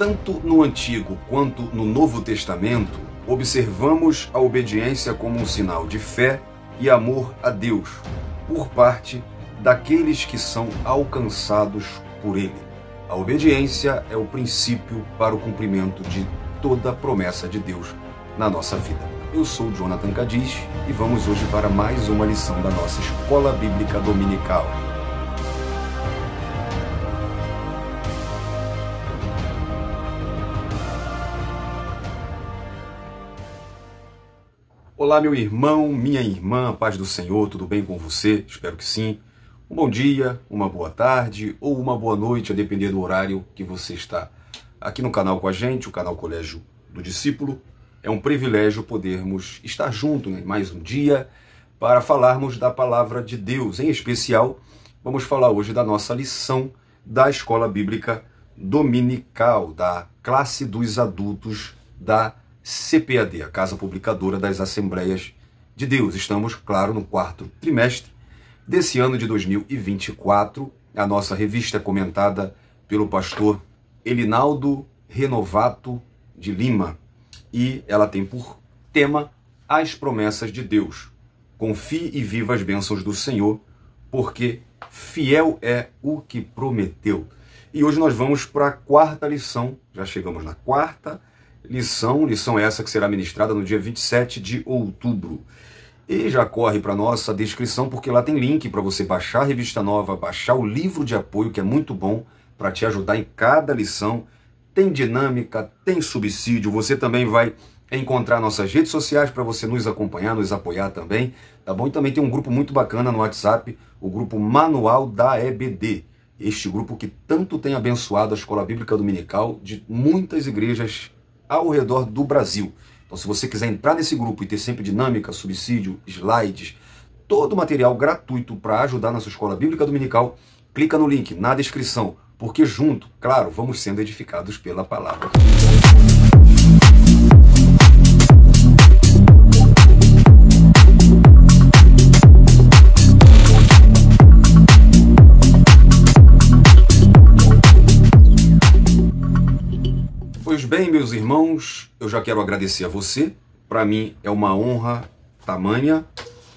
Tanto no Antigo quanto no Novo Testamento, observamos a obediência como um sinal de fé e amor a Deus, por parte daqueles que são alcançados por Ele. A obediência é o princípio para o cumprimento de toda a promessa de Deus na nossa vida. Eu sou Jonathan Cadiz e vamos hoje para mais uma lição da nossa Escola Bíblica Dominical. Olá, meu irmão, minha irmã, paz do Senhor, tudo bem com você? Espero que sim. Um bom dia, uma boa tarde ou uma boa noite, a depender do horário que você está aqui no canal com a gente, o canal Colégio do Discípulo. É um privilégio podermos estar juntos em mais um dia para falarmos da Palavra de Deus. Em especial, vamos falar hoje da nossa lição da Escola Bíblica Dominical, da classe dos adultos da CPAD, a Casa Publicadora das Assembleias de Deus. Estamos, claro, no quarto trimestre desse ano de 2024. A nossa revista é comentada pelo pastor Elinaldo Renovato de Lima e ela tem por tema as promessas de Deus. Confie e viva as bênçãos do Senhor, porque fiel é o que prometeu. E hoje nós vamos para a quarta lição, já chegamos na quarta lição essa que será ministrada no dia 27 de outubro. E já corre para a nossa descrição, porque lá tem link para você baixar a revista nova, baixar o livro de apoio, que é muito bom para te ajudar em cada lição. Tem dinâmica, tem subsídio, você também vai encontrar nossas redes sociais para você nos acompanhar, nos apoiar também, tá bom? E também tem um grupo muito bacana no WhatsApp, o grupo Manual da EBD. Este grupo que tanto tem abençoado a Escola Bíblica Dominical de muitas igrejas ao redor do Brasil. Então, se você quiser entrar nesse grupo e ter sempre dinâmica, subsídio, slides, todo o material gratuito para ajudar na sua Escola Bíblica Dominical, clica no link na descrição, porque junto, claro, vamos sendo edificados pela palavra. Pois bem, meus irmãos, eu já quero agradecer a você. Para mim é uma honra tamanha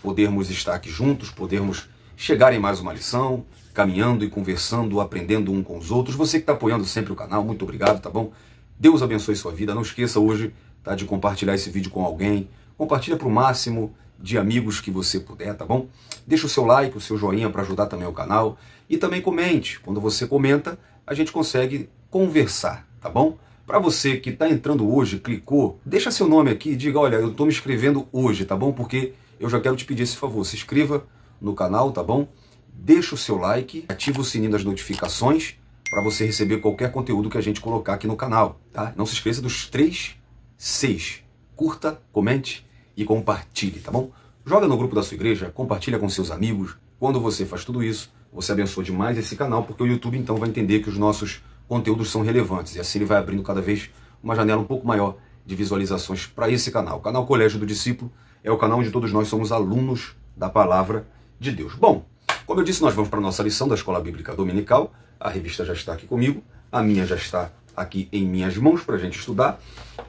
podermos estar aqui juntos, podermos chegar em mais uma lição, caminhando e conversando, aprendendo um com os outros. Você que está apoiando sempre o canal, muito obrigado, tá bom? Deus abençoe sua vida. Não esqueça hoje, tá, de compartilhar esse vídeo com alguém. Compartilha para o máximo de amigos que você puder, tá bom? Deixa o seu like, o seu joinha para ajudar também o canal. E também comente. Quando você comenta, a gente consegue conversar, tá bom? Para você que está entrando hoje, clicou, deixa seu nome aqui e diga, olha, eu estou me inscrevendo hoje, tá bom? Porque eu já quero te pedir esse favor, se inscreva no canal, tá bom? Deixa o seu like, ativa o sininho das notificações para você receber qualquer conteúdo que a gente colocar aqui no canal, tá? Não se esqueça dos 3 Cs. Curta, comente e compartilhe, tá bom? Joga no grupo da sua igreja, compartilha com seus amigos. Quando você faz tudo isso, você abençoa demais esse canal, porque o YouTube então vai entender que os nossos conteúdos são relevantes, e assim ele vai abrindo cada vez uma janela um pouco maior de visualizações para esse canal. O canal Colégio do Discípulo é o canal onde todos nós somos alunos da Palavra de Deus. Bom, como eu disse, nós vamos para a nossa lição da Escola Bíblica Dominical. A revista já está aqui comigo, a minha já está aqui em minhas mãos para a gente estudar,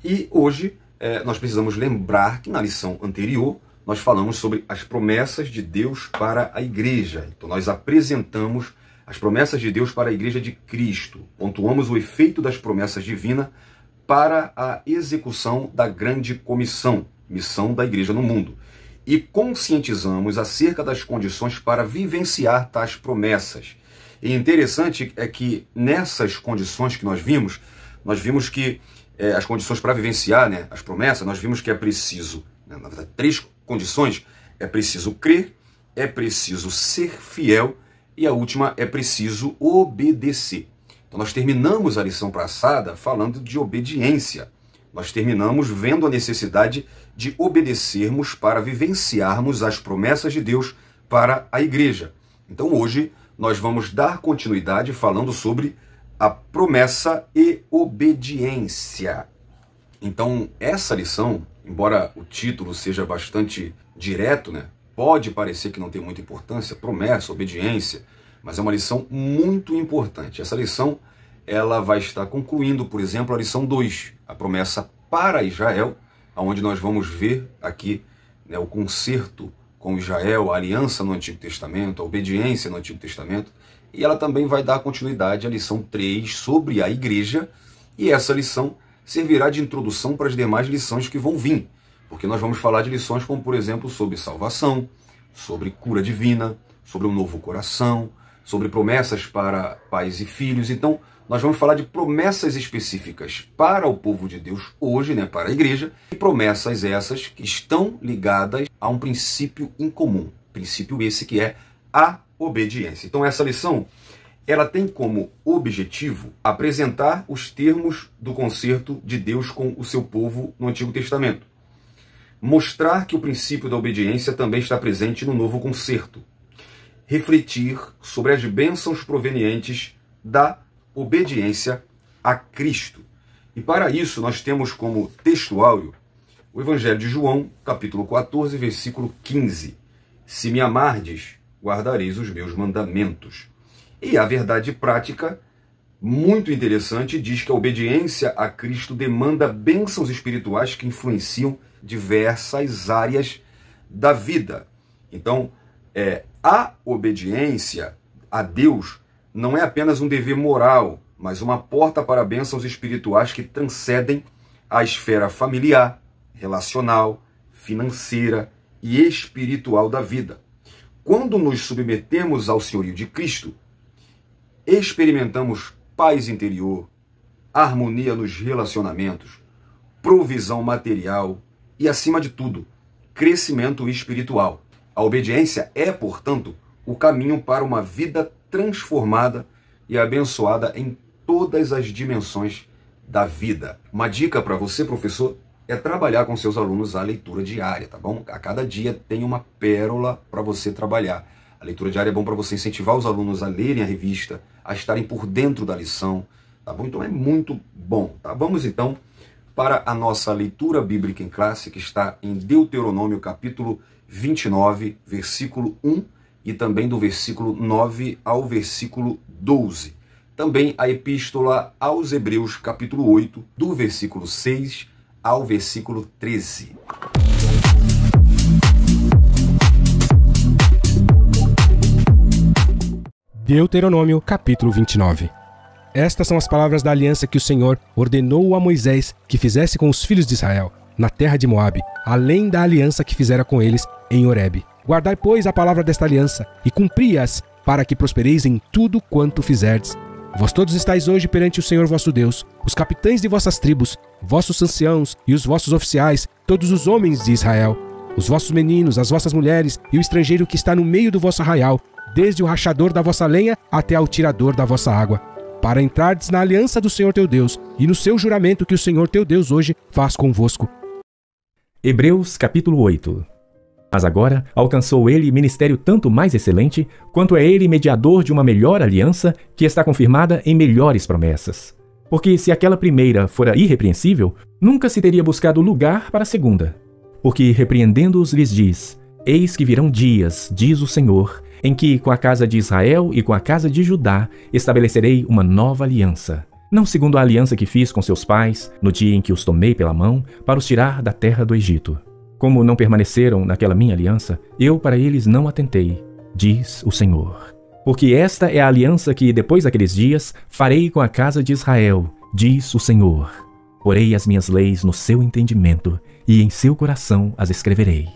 e hoje nós precisamos lembrar que na lição anterior nós falamos sobre as promessas de Deus para a igreja. Então nós apresentamos as promessas de Deus para a Igreja de Cristo. Pontuamos o efeito das promessas divinas para a execução da grande comissão, missão da Igreja no mundo. E conscientizamos acerca das condições para vivenciar tais promessas. E interessante é que nessas condições que nós vimos que as condições para vivenciar, né, as promessas, nós vimos que é preciso, né, na verdade, 3 condições: é preciso crer, é preciso ser fiel, e a última é preciso obedecer. Então nós terminamos a lição passada falando de obediência. Nós terminamos vendo a necessidade de obedecermos para vivenciarmos as promessas de Deus para a igreja. Então hoje nós vamos dar continuidade falando sobre a promessa e obediência. Então essa lição, embora o título seja bastante direto, né? Pode parecer que não tem muita importância, promessa, obediência, mas é uma lição muito importante. Essa lição ela vai estar concluindo, por exemplo, a lição 2, a promessa para Israel, onde nós vamos ver aqui, né, o concerto com Israel, a aliança no Antigo Testamento, a obediência no Antigo Testamento, e ela também vai dar continuidade à lição 3 sobre a igreja, e essa lição servirá de introdução para as demais lições que vão vir, porque nós vamos falar de lições como, por exemplo, sobre salvação, sobre cura divina, sobre um novo coração, sobre promessas para pais e filhos. Então, nós vamos falar de promessas específicas para o povo de Deus hoje, né, para a igreja, e promessas essas que estão ligadas a um princípio em comum, princípio esse que é a obediência. Então, essa lição, ela tem como objetivo apresentar os termos do concerto de Deus com o seu povo no Antigo Testamento. Mostrar que o princípio da obediência também está presente no novo concerto. Refletir sobre as bênçãos provenientes da obediência a Cristo. E para isso nós temos como textuário o Evangelho de João, capítulo 14, versículo 15. Se me amardes, guardareis os meus mandamentos. E a verdade prática, muito interessante, diz que a obediência a Cristo demanda bênçãos espirituais que influenciam diversas áreas da vida. Então, a obediência a Deus não é apenas um dever moral, mas uma porta para bênçãos espirituais que transcendem a esfera familiar, relacional, financeira e espiritual da vida. Quando nos submetemos ao senhorio de Cristo, experimentamos paz interior, harmonia nos relacionamentos, provisão material e, acima de tudo, crescimento espiritual. A obediência é, portanto, o caminho para uma vida transformada e abençoada em todas as dimensões da vida. Uma dica para você, professor, é trabalhar com seus alunos a leitura diária, tá bom? A cada dia tem uma pérola para você trabalhar. A leitura diária é bom para você incentivar os alunos a lerem a revista, a estarem por dentro da lição, tá bom? Então é muito bom, tá? Vamos então para a nossa leitura bíblica em classe, que está em Deuteronômio capítulo 29, versículo 1, e também do versículo 9 ao versículo 12. Também a epístola aos Hebreus, capítulo 8, do versículo 6 ao versículo 13. Deuteronômio, capítulo 29. Estas são as palavras da aliança que o Senhor ordenou a Moisés que fizesse com os filhos de Israel, na terra de Moabe, além da aliança que fizera com eles em Horebe. Guardai, pois, a palavra desta aliança, e cumpri-as, para que prospereis em tudo quanto fizerdes. Vós todos estáis hoje perante o Senhor vosso Deus, os capitães de vossas tribos, vossos anciãos e os vossos oficiais, todos os homens de Israel, os vossos meninos, as vossas mulheres e o estrangeiro que está no meio do vosso arraial, desde o rachador da vossa lenha até ao tirador da vossa água, para entrardes na aliança do Senhor teu Deus e no seu juramento que o Senhor teu Deus hoje faz convosco. Hebreus capítulo 8. Mas agora alcançou ele ministério tanto mais excelente, quanto é ele mediador de uma melhor aliança, que está confirmada em melhores promessas. Porque se aquela primeira fora irrepreensível, nunca se teria buscado lugar para a segunda. Porque repreendendo-os lhes diz: Eis que virão dias, diz o Senhor, em que com a casa de Israel e com a casa de Judá estabelecerei uma nova aliança. Não segundo a aliança que fiz com seus pais, no dia em que os tomei pela mão, para os tirar da terra do Egito. Como não permaneceram naquela minha aliança, eu para eles não atentei, diz o Senhor. Porque esta é a aliança que, depois daqueles dias, farei com a casa de Israel, diz o Senhor. Porei as minhas leis no seu entendimento, e em seu coração as escreverei.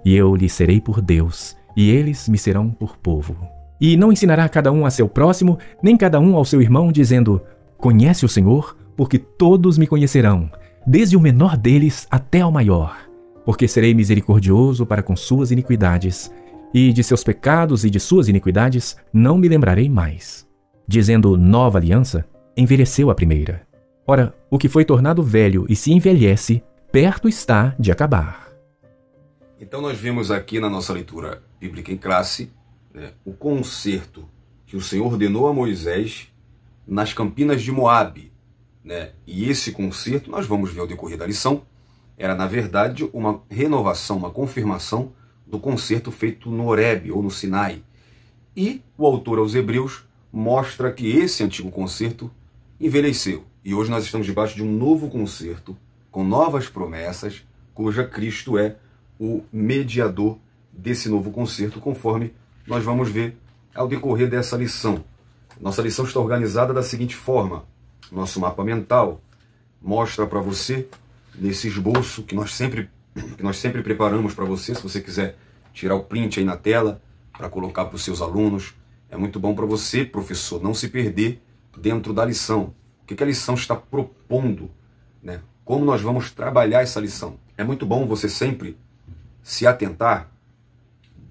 E eu lhes serei por Deus, e eles me serão por povo. E não ensinará cada um a seu próximo, nem cada um ao seu irmão, dizendo: Conhece o Senhor, porque todos me conhecerão, desde o menor deles até ao maior. Porque serei misericordioso para com suas iniquidades, e de seus pecados e de suas iniquidades não me lembrarei mais. Dizendo nova aliança, envelheceu a primeira. Ora, o que foi tornado velho e se envelhece, perto está de acabar. Então nós vimos aqui na nossa leitura bíblica em classe, né, o concerto que o Senhor ordenou a Moisés nas campinas de Moabe, né? E esse concerto, nós vamos ver ao decorrer da lição, era na verdade uma renovação, uma confirmação do concerto feito no Horebe ou no Sinai. E o autor aos Hebreus mostra que esse antigo concerto envelheceu. E hoje nós estamos debaixo de um novo concerto, com novas promessas, cuja Cristo é o mediador desse novo concerto, conforme nós vamos ver ao decorrer dessa lição. Nossa lição está organizada da seguinte forma: nosso mapa mental mostra para você, nesse esboço que nós sempre preparamos para você. Se você quiser tirar o print aí na tela para colocar para os seus alunos, é muito bom para você, professor, não se perder dentro da lição. O que a lição está propondo, né? Como nós vamos trabalhar essa lição. É muito bom você sempre se atentar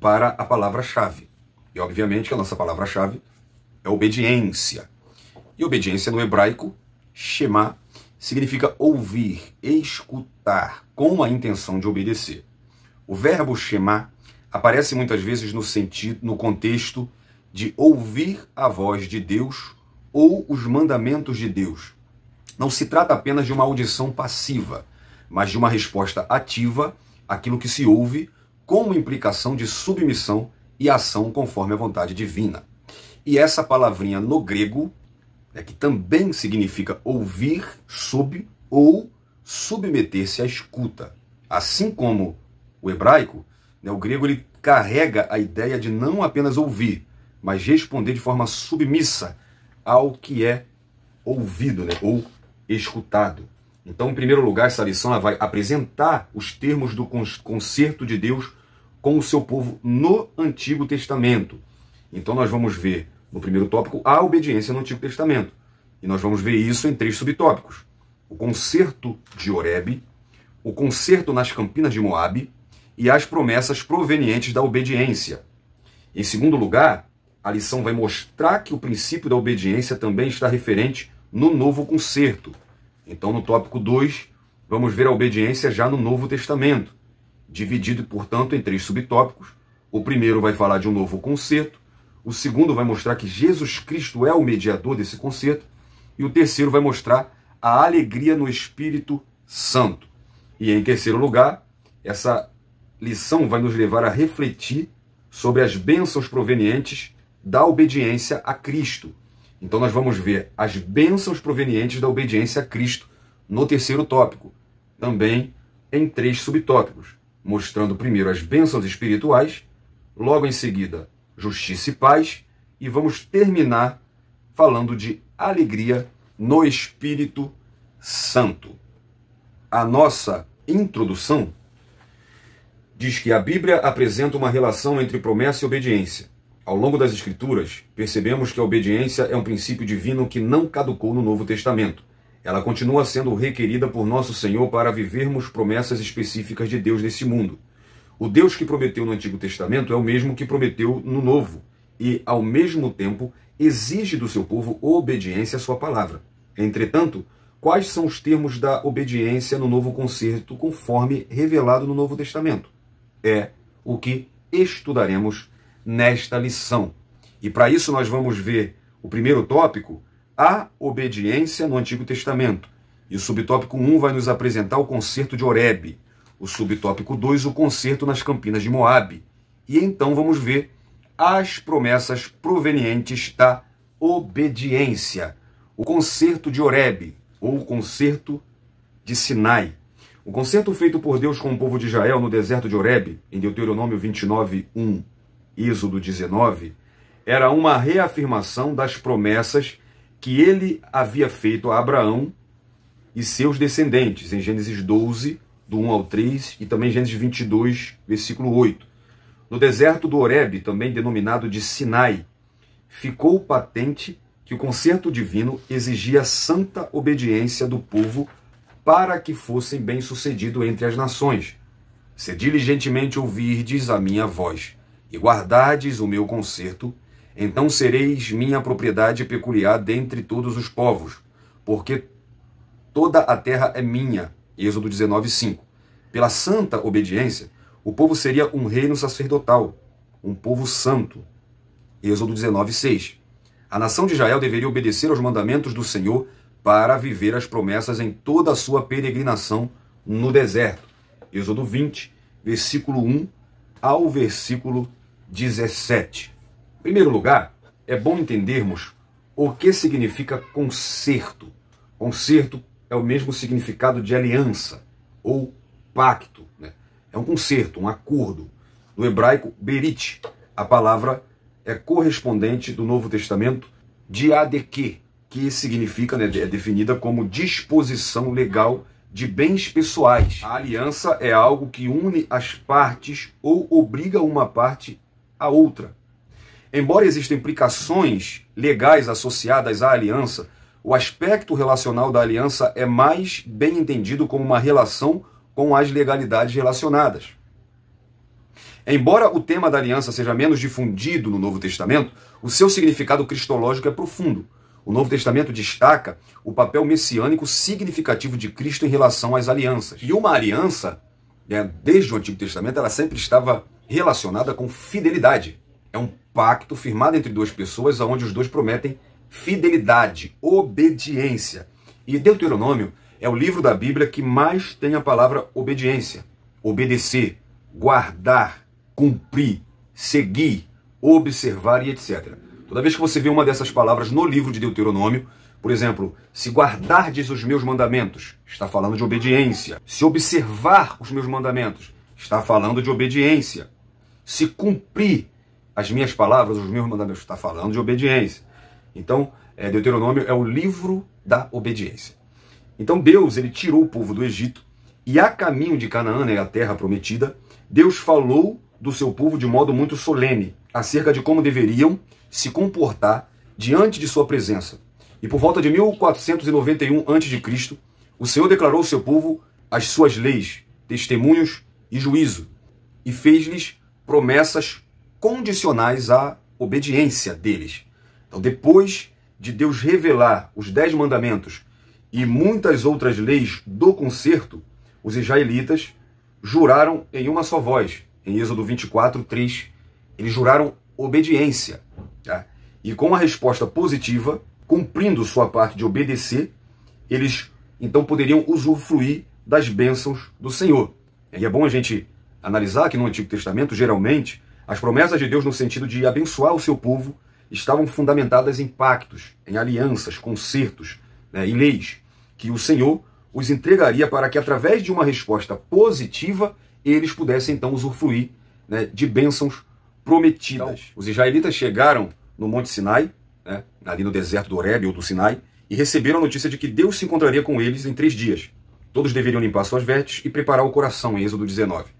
para a palavra-chave. E obviamente que a nossa palavra-chave é obediência. E obediência no hebraico, shema, significa ouvir, escutar, com a intenção de obedecer. O verbo shema aparece muitas vezes no contexto de ouvir a voz de Deus ou os mandamentos de Deus. Não se trata apenas de uma audição passiva, mas de uma resposta ativa àquilo que se ouve, com uma implicação de submissão e ação conforme a vontade divina. E essa palavrinha no grego, que também significa ouvir, sub, ou submeter-se à escuta. Assim como o hebraico, o grego ele carrega a ideia de não apenas ouvir, mas responder de forma submissa ao que é ouvido, ou escutado. Então, em primeiro lugar, essa lição ela vai apresentar os termos do concerto de Deus com o seu povo no Antigo Testamento. Então, nós vamos ver, no primeiro tópico, a obediência no Antigo Testamento. E nós vamos ver isso em 3 subtópicos: o concerto de Horebe, o concerto nas Campinas de Moabe e as promessas provenientes da obediência. Em segundo lugar, a lição vai mostrar que o princípio da obediência também está referente no novo concerto. Então, no tópico 2, vamos ver a obediência já no Novo Testamento, dividido, portanto, em 3 subtópicos. O primeiro vai falar de um novo concerto, o segundo vai mostrar que Jesus Cristo é o mediador desse concerto, e o terceiro vai mostrar a alegria no Espírito Santo. E, em terceiro lugar, essa lição vai nos levar a refletir sobre as bênçãos provenientes da obediência a Cristo. Então nós vamos ver as bênçãos provenientes da obediência a Cristo no terceiro tópico, também em 3 subtópicos, mostrando primeiro as bênçãos espirituais, logo em seguida justiça e paz, e vamos terminar falando de alegria no Espírito Santo. A nossa introdução diz que a Bíblia apresenta uma relação entre promessa e obediência. Ao longo das Escrituras, percebemos que a obediência é um princípio divino que não caducou no Novo Testamento. Ela continua sendo requerida por nosso Senhor para vivermos promessas específicas de Deus nesse mundo. O Deus que prometeu no Antigo Testamento é o mesmo que prometeu no Novo e, ao mesmo tempo, exige do seu povo obediência à sua palavra. Entretanto, quais são os termos da obediência no novo concerto conforme revelado no Novo Testamento? É o que estudaremos nesta lição. E para isso nós vamos ver o primeiro tópico, a obediência no Antigo Testamento. E o subtópico 1 vai nos apresentar o concerto de Horebe. O subtópico 2, o concerto nas Campinas de Moabe. E então vamos ver as promessas provenientes da obediência. O concerto de Horebe, ou o concerto de Sinai. O concerto feito por Deus com o povo de Israel no deserto de Horebe, em Deuteronômio 29:1, Êxodo 19, era uma reafirmação das promessas que ele havia feito a Abraão e seus descendentes, em Gênesis 12, do 1 ao 3, e também Gênesis 22, versículo 8. No deserto do Horebe, também denominado de Sinai, ficou patente que o concerto divino exigia santa obediência do povo para que fossem bem-sucedidos entre as nações. Se diligentemente ouvirdes a minha voz e guardardes o meu concerto, então sereis minha propriedade peculiar dentre todos os povos, porque toda a terra é minha. Êxodo 19:5. Pela santa obediência, o povo seria um reino sacerdotal, um povo santo. Êxodo 19:6. A nação de Israel deveria obedecer aos mandamentos do Senhor para viver as promessas em toda a sua peregrinação no deserto. Êxodo 20, versículo 1 ao versículo 17. Em primeiro lugar, é bom entendermos o que significa concerto. Concerto é o mesmo significado de aliança ou pacto, né? É um concerto, um acordo. No hebraico, berit, a palavra é correspondente do Novo Testamento de adq, que significa, né, é definida como disposição legal de bens pessoais. A aliança é algo que une as partes ou obriga uma parte a outra. Embora existam implicações legais associadas à aliança, o aspecto relacional da aliança é mais bem entendido como uma relação com as legalidades relacionadas. Embora o tema da aliança seja menos difundido no Novo Testamento, o seu significado cristológico é profundo. O Novo Testamento destaca o papel messiânico significativo de Cristo em relação às alianças. E uma aliança, desde o Antigo Testamento, ela sempre estava relacionada com fidelidade. É um pacto firmado entre duas pessoas, onde os dois prometem fidelidade, obediência. E Deuteronômio é o livro da Bíblia que mais tem a palavra obediência. Obedecer, guardar, cumprir, seguir, observar e etc. Toda vez que você vê uma dessas palavras no livro de Deuteronômio, por exemplo, se guardardes os meus mandamentos, está falando de obediência. Se observar os meus mandamentos, está falando de obediência. Se cumprir as minhas palavras, os meus mandamentos, está falando de obediência. Então, Deuteronômio é o livro da obediência. Então Deus, ele tirou o povo do Egito e a caminho de Canaã, né, a terra prometida, Deus falou do seu povo de modo muito solene acerca de como deveriam se comportar diante de sua presença. E por volta de 1491 a.C., o Senhor declarou ao seu povo as suas leis, testemunhos e juízo, e fez-lhes promessas condicionais à obediência deles. Então, depois de Deus revelar os 10 mandamentos e muitas outras leis do concerto, os israelitas juraram em uma só voz. Em Êxodo 24, 3, eles juraram obediência. Tá? E com a resposta positiva, cumprindo sua parte de obedecer, eles então poderiam usufruir das bênçãos do Senhor. E é bom a gente analisar que no Antigo Testamento, geralmente, as promessas de Deus no sentido de abençoar o seu povo estavam fundamentadas em pactos, em alianças, concertos, né, e leis, que o Senhor os entregaria para que, através de uma resposta positiva, eles pudessem então usufruir, né, de bênçãos prometidas. Então, os israelitas chegaram no Monte Sinai, né, ali no deserto do Horebe ou do Sinai, e receberam a notícia de que Deus se encontraria com eles em 3 dias. Todos deveriam limpar suas vestes e preparar o coração, em Êxodo 19.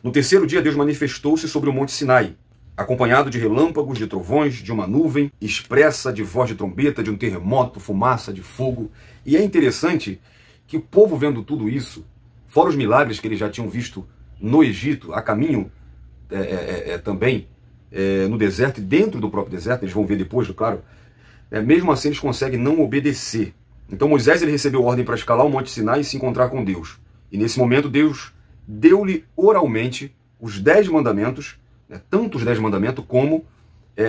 No 3º dia, Deus manifestou-se sobre o Monte Sinai, acompanhado de relâmpagos, de trovões, de uma nuvem expressa, de voz de trombeta, de um terremoto, fumaça, de fogo. E é interessante que o povo, vendo tudo isso, fora os milagres que eles já tinham visto no Egito, a caminho também no deserto e dentro do próprio deserto, eles vão ver depois, claro, mesmo assim eles conseguem não obedecer. Então Moisés, ele recebeu ordem para escalar o Monte Sinai e se encontrar com Deus. E nesse momento Deus deu-lhe oralmente os 10 mandamentos, né, tanto os 10 mandamentos como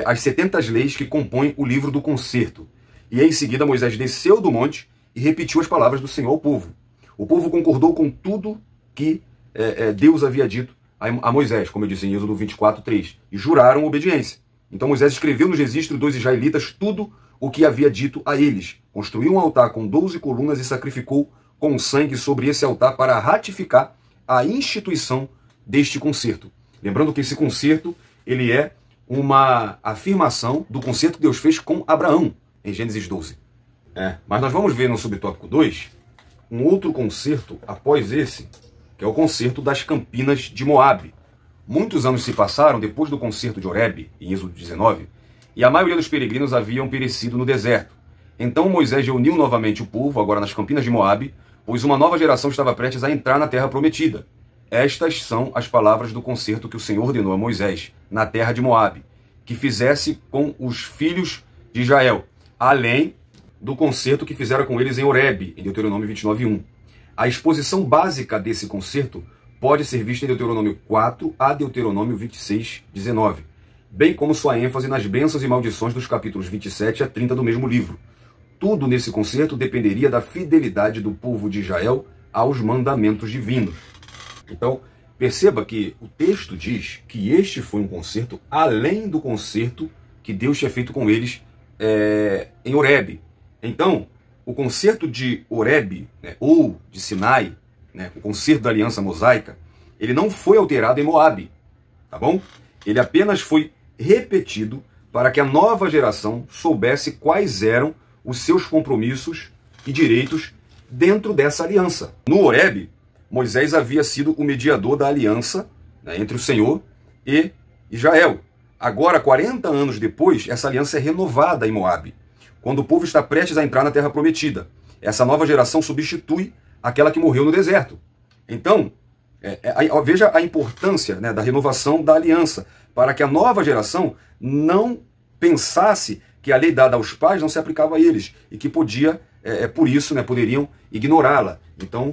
as 70 leis que compõem o livro do concerto. E em seguida Moisés desceu do monte e repetiu as palavras do Senhor ao povo. O povo concordou com tudo que Deus havia dito a Moisés, como eu disse em Êxodo 24, 3, e juraram obediência. Então Moisés escreveu nos registros dos israelitas tudo o que havia dito a eles. Construiu um altar com 12 colunas e sacrificou com sangue sobre esse altar para ratificar a instituição deste concerto. Lembrando que esse concerto, ele é uma afirmação do concerto que Deus fez com Abraão, em Gênesis 12. Mas nós vamos ver no subtópico 2 um outro concerto após esse, que é o concerto das Campinas de Moabe. Muitos anos se passaram depois do concerto de Horebe, em Êxodo 19, e a maioria dos peregrinos haviam perecido no deserto. Então Moisés reuniu novamente o povo, agora nas Campinas de Moabe, pois uma nova geração estava prestes a entrar na terra prometida. Estas são as palavras do concerto que o Senhor ordenou a Moisés, na terra de Moabe, que fizesse com os filhos de Israel, além do concerto que fizeram com eles em Horebe, em Deuteronômio 29:1. A exposição básica desse concerto pode ser vista em Deuteronômio 4 a Deuteronômio 26:19, bem como sua ênfase nas bênçãos e maldições dos capítulos 27 a 30 do mesmo livro. Tudo nesse concerto dependeria da fidelidade do povo de Israel aos mandamentos divinos. Então, perceba que o texto diz que este foi um concerto além do concerto que Deus tinha feito com eles em Horebe. Então, o concerto de Horebe, né, ou de Sinai, né, o concerto da aliança mosaica, ele não foi alterado em Moabe, tá bom? Ele apenas foi repetido para que a nova geração soubesse quais eram os seus compromissos e direitos dentro dessa aliança. No Horebe, Moisés havia sido o mediador da aliança, né, entre o Senhor e Israel. Agora, 40 anos depois, essa aliança é renovada em Moabe, quando o povo está prestes a entrar na Terra Prometida. Essa nova geração substitui aquela que morreu no deserto. Então, veja a importância, né, da renovação da aliança, para que a nova geração não pensasse que a lei dada aos pais não se aplicava a eles, e que podia, por isso, né, poderiam ignorá-la. Então,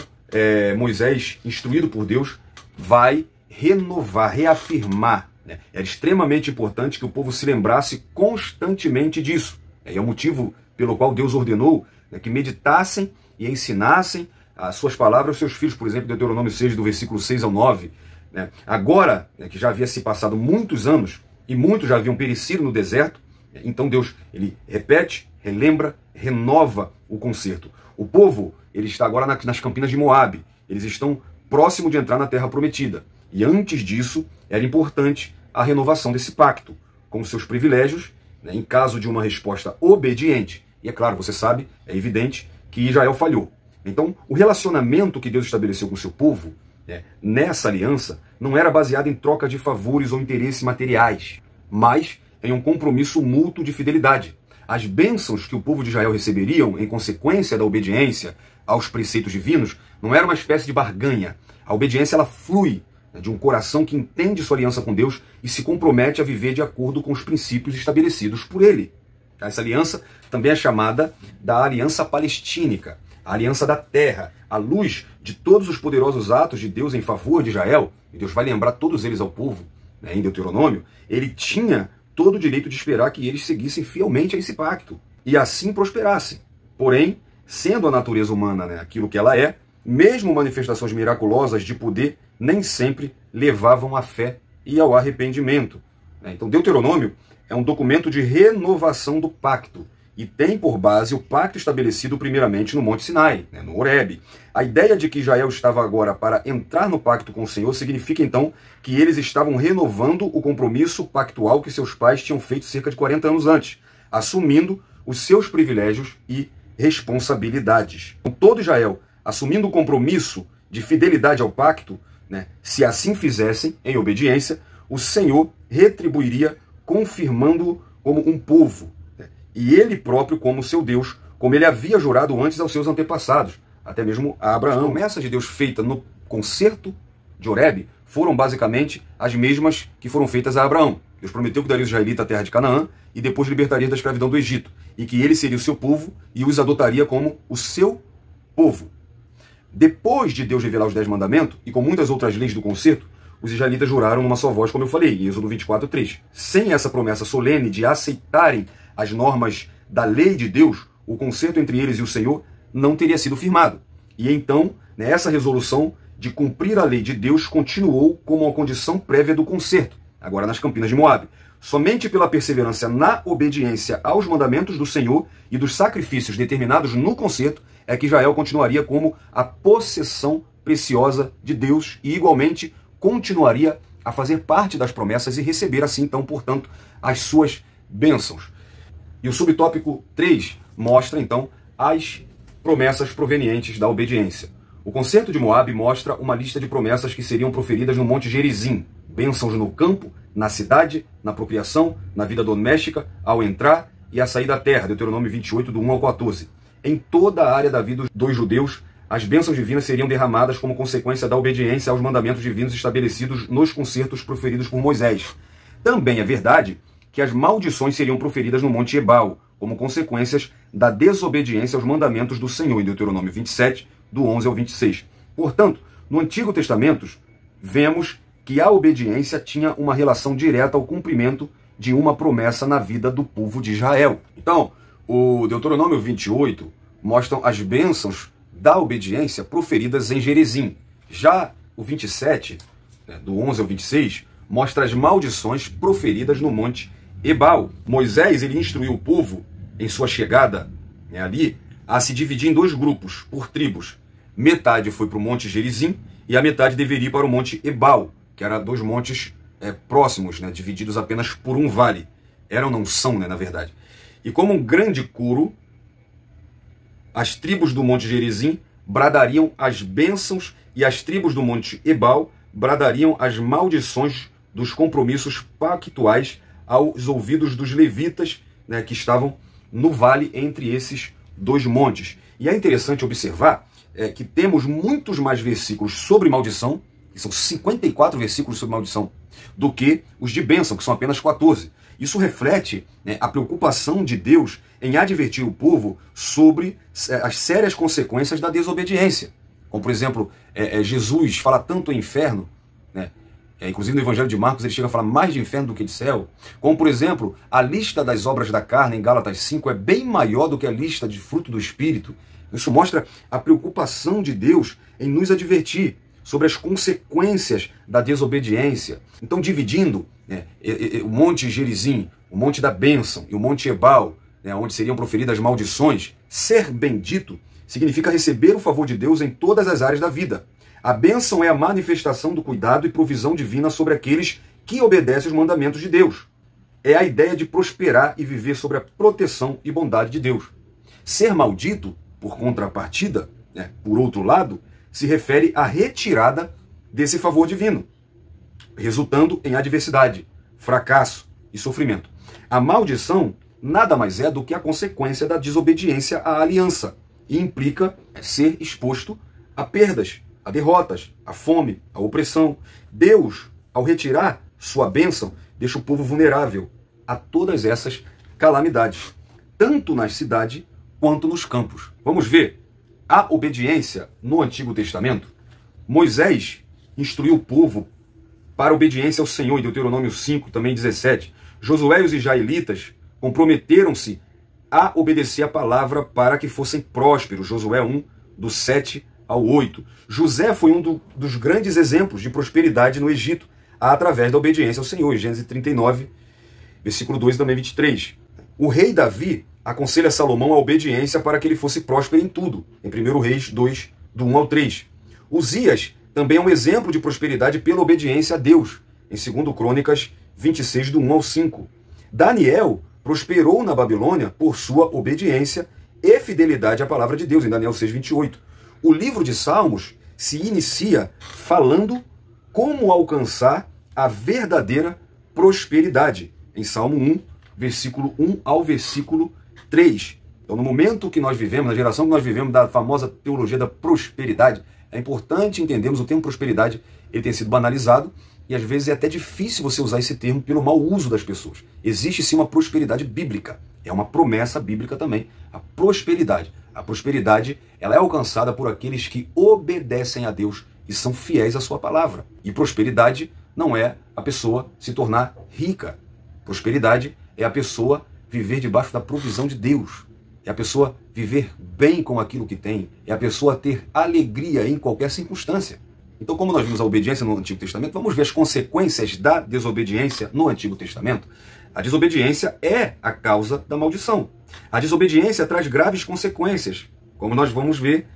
Moisés, instruído por Deus, vai renovar, reafirmar. Né? Era extremamente importante que o povo se lembrasse constantemente disso. É o motivo pelo qual Deus ordenou, né, que meditassem e ensinassem as suas palavras aos seus filhos, por exemplo, Deuteronômio 6, do versículo 6 ao 9. Né? Agora, né, que já havia se passado muitos anos, e muitos já haviam perecido no deserto, então Deus, ele repete, relembra, renova o concerto. O povo, ele está agora nas campinas de Moabe, eles estão próximo de entrar na Terra Prometida. E antes disso, era importante a renovação desse pacto, com seus privilégios, né, em caso de uma resposta obediente. E é claro, você sabe, é evidente que Israel falhou. Então, o relacionamento que Deus estabeleceu com o seu povo, né, nessa aliança, não era baseado em troca de favores ou interesses materiais, mas em um compromisso mútuo de fidelidade. As bênçãos que o povo de Israel receberiam em consequência da obediência aos preceitos divinos não era uma espécie de barganha. A obediência, ela flui de um coração que entende sua aliança com Deus e se compromete a viver de acordo com os princípios estabelecidos por ele. Essa aliança também é chamada da aliança palestínica, a aliança da terra, à luz de todos os poderosos atos de Deus em favor de Israel, e Deus vai lembrar todos eles ao povo, né, em Deuteronômio. Ele tinha todo o direito de esperar que eles seguissem fielmente a esse pacto e assim prosperassem. Porém, sendo a natureza humana, né, aquilo que ela é, mesmo manifestações miraculosas de poder nem sempre levavam à fé e ao arrependimento. Então, Deuteronômio é um documento de renovação do pacto e tem por base o pacto estabelecido primeiramente no Monte Sinai, né, no Horebe. A ideia de que Israel estava agora para entrar no pacto com o Senhor significa então que eles estavam renovando o compromisso pactual que seus pais tinham feito cerca de 40 anos antes, assumindo os seus privilégios e responsabilidades. Então, todo Israel assumindo o compromisso de fidelidade ao pacto, né, se assim fizessem, em obediência, o Senhor retribuiria confirmando-o como um povo, né, e ele próprio como seu Deus, como ele havia jurado antes aos seus antepassados, até mesmo a Abraão. As promessas de Deus feitas no concerto de Horebe foram basicamente as mesmas que foram feitas a Abraão. Deus prometeu que daria os israelitas a terra de Canaã e depois libertaria da escravidão do Egito, e que ele seria o seu povo e os adotaria como o seu povo. Depois de Deus revelar os 10 mandamentos, e com muitas outras leis do concerto, os israelitas juraram numa só voz, como eu falei, em Êxodo 24:3. Sem essa promessa solene de aceitarem as normas da lei de Deus, o concerto entre eles e o Senhor não teria sido firmado. E então, essa resolução de cumprir a lei de Deus continuou como uma condição prévia do concerto, agora nas campinas de Moabe. Somente pela perseverança na obediência aos mandamentos do Senhor e dos sacrifícios determinados no concerto é que Israel continuaria como a possessão preciosa de Deus e, igualmente, continuaria a fazer parte das promessas e receber, assim, então, portanto, as suas bênçãos. E o subtópico 3 mostra, então, as promessas provenientes da obediência. O concerto de Moabe mostra uma lista de promessas que seriam proferidas no Monte Gerizim, bênçãos no campo, na cidade, na procriação, na vida doméstica, ao entrar e a sair da terra, Deuteronômio 28, do 1 ao 14. Em toda a área da vida dos judeus, as bênçãos divinas seriam derramadas como consequência da obediência aos mandamentos divinos estabelecidos nos concertos proferidos por Moisés. Também é verdade que as maldições seriam proferidas no Monte Ebal, como consequências da desobediência aos mandamentos do Senhor, em Deuteronômio 27, do 11 ao 26. Portanto, no Antigo Testamento, vemos que a obediência tinha uma relação direta ao cumprimento de uma promessa na vida do povo de Israel. Então, o Deuteronômio 28 mostra as bênçãos da obediência proferidas em Gerizim. Já o 27, do 11 ao 26, mostra as maldições proferidas no Monte Ebal. Moisés, ele instruiu o povo em sua chegada, né, ali, a se dividir em dois grupos, por tribos. Metade foi para o Monte Gerizim e a metade deveria ir para o Monte Ebal, que eram dois montes próximos, né, divididos apenas por um vale. Eram, não são, né, na verdade. E como um grande coro, as tribos do Monte Gerizim bradariam as bênçãos e as tribos do Monte Ebal bradariam as maldições dos compromissos pactuais aos ouvidos dos levitas, né, que estavam no vale entre esses dois montes. E é interessante observar que temos muitos mais versículos sobre maldição, que são 54 versículos sobre maldição, do que os de bênção, que são apenas 14. Isso reflete, né, a preocupação de Deus em advertir o povo sobre as sérias consequências da desobediência. Como, por exemplo, Jesus fala tanto em inferno, né? Inclusive no Evangelho de Marcos ele chega a falar mais de inferno do que de céu. Como, por exemplo, a lista das obras da carne em Gálatas 5 é bem maior do que a lista de fruto do Espírito. Isso mostra a preocupação de Deus em nos advertir sobre as consequências da desobediência. Então, dividindo, né, o Monte Gerizim, o Monte da Bênção e o Monte Ebal, né, onde seriam proferidas maldições, ser bendito significa receber o favor de Deus em todas as áreas da vida. A bênção é a manifestação do cuidado e provisão divina sobre aqueles que obedecem os mandamentos de Deus. É a ideia de prosperar e viver sobre a proteção e bondade de Deus. Ser maldito, por contrapartida, né, por outro lado, se refere à retirada desse favor divino, resultando em adversidade, fracasso e sofrimento. A maldição nada mais é do que a consequência da desobediência à aliança e implica ser exposto a perdas, a derrotas, a fome, a opressão. Deus, ao retirar sua bênção, deixa o povo vulnerável a todas essas calamidades, tanto na cidade quanto nos campos. Vamos ver a obediência no Antigo Testamento. Moisés instruiu o povo para a obediência ao Senhor, em Deuteronômio 5, também 17. Josué e os israelitas comprometeram-se a obedecer a palavra para que fossem prósperos. Josué 1, do 7 ao 8. José foi um dos grandes exemplos de prosperidade no Egito, através da obediência ao Senhor, em Gênesis 39, versículo 2 e também 23. O rei Davi aconselha Salomão a obediência para que ele fosse próspero em tudo, em 1 Reis 2, do 1 ao 3. Uzias também é um exemplo de prosperidade pela obediência a Deus, em 2 Crônicas 26, do 1 ao 5. Daniel prosperou na Babilônia por sua obediência e fidelidade à palavra de Deus, em Daniel 6, 28. O livro de Salmos se inicia falando como alcançar a verdadeira prosperidade, em Salmo 1, versículo 1 ao versículo 3. Então, no momento que nós vivemos, na geração que nós vivemos da famosa teologia da prosperidade, é importante entendermos o termo prosperidade. Ele tem sido banalizado e às vezes é até difícil você usar esse termo pelo mau uso das pessoas. Existe sim uma prosperidade bíblica, é uma promessa bíblica também, a prosperidade. A prosperidade, ela é alcançada por aqueles que obedecem a Deus e são fiéis à sua palavra. E prosperidade não é a pessoa se tornar rica. Prosperidade é a pessoa viver debaixo da provisão de Deus. É a pessoa viver bem com aquilo que tem. É a pessoa ter alegria em qualquer circunstância. Então, como nós vimos a obediência no Antigo Testamento, vamos ver as consequências da desobediência no Antigo Testamento. A desobediência é a causa da maldição. A desobediência traz graves consequências, como nós vamos ver